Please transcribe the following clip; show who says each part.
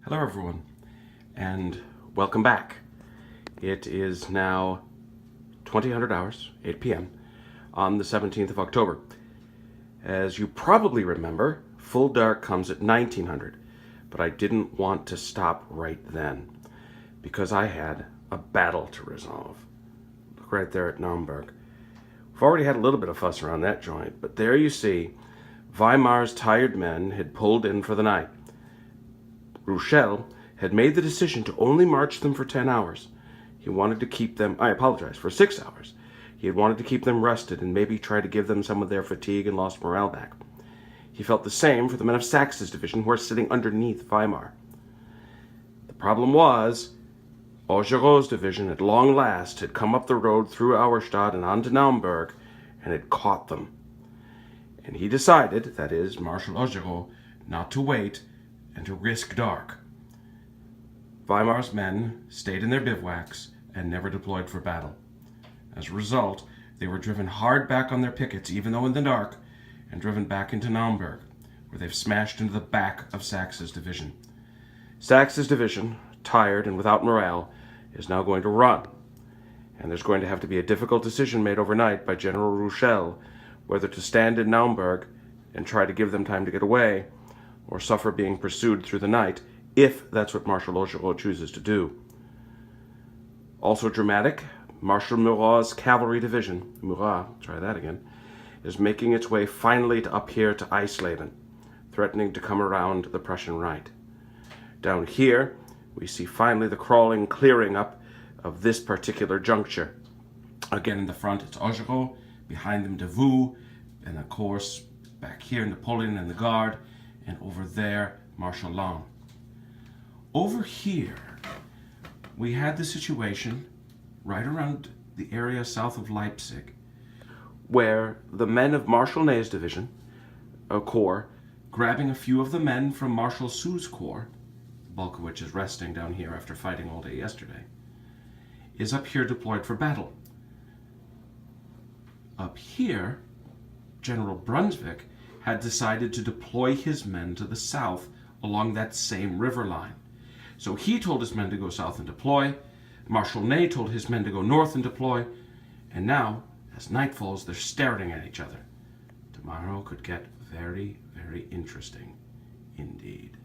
Speaker 1: Hello everyone, and welcome back. It is now 2000 hours, 8 p.m., on the 17th of October. As you probably remember, full dark comes at 1900, but I didn't want to stop right then, because I had a battle to resolve. Look right there at Naumburg. We've already had a little bit of fuss around that joint, but there you see, Weimar's tired men had pulled in for the night. Ruchel had made the decision to only march them for 10 hours. He wanted to keep them, for 6 hours. He had wanted to keep them rested and maybe try to give them some of their fatigue and lost morale back. He felt the same for the men of Sax's division who are sitting underneath Weimar. The problem was, Augereau's division at long last had come up the road through Auerstadt and on to Naumburg and had caught them. And he decided, that is, Marshal Augereau, not to wait and to risk dark. Weimar's men stayed in their bivouacs and never deployed for battle. As a result, they were driven hard back on their pickets, even though in the dark, and driven back into Naumburg, where they've smashed into the back of Sax's division. Sax's division, tired and without morale, is now going to run, and there's going to have to be a difficult decision made overnight by General Ruchel whether to stand in Naumburg and try to give them time to get away, or suffer being pursued through the night, if that's what Marshal Augereau chooses to do. Also dramatic, Marshal Murat's cavalry division, is making its way finally up here to Eisleben, threatening to come around the Prussian right. Down here, we see finally the crawling clearing up of this particular juncture. Again in the front, it's Augereau, behind them Davout, and of course, back here, Napoleon and the Guard, and over there, Marshal Lannes. Over here, we had the situation right around the area south of Leipzig, where the men of Marshal Ney's division, a corps, grabbing a few of the men from Marshal Soult's corps, the bulk of which is resting down here after fighting all day yesterday, is up here deployed for battle. Up here, General Brunswick had decided to deploy his men to the south along that same river line. So he told his men to go south and deploy, Marshal Ney told his men to go north and deploy, and now, as night falls, they're staring at each other. Tomorrow could get very, very interesting indeed.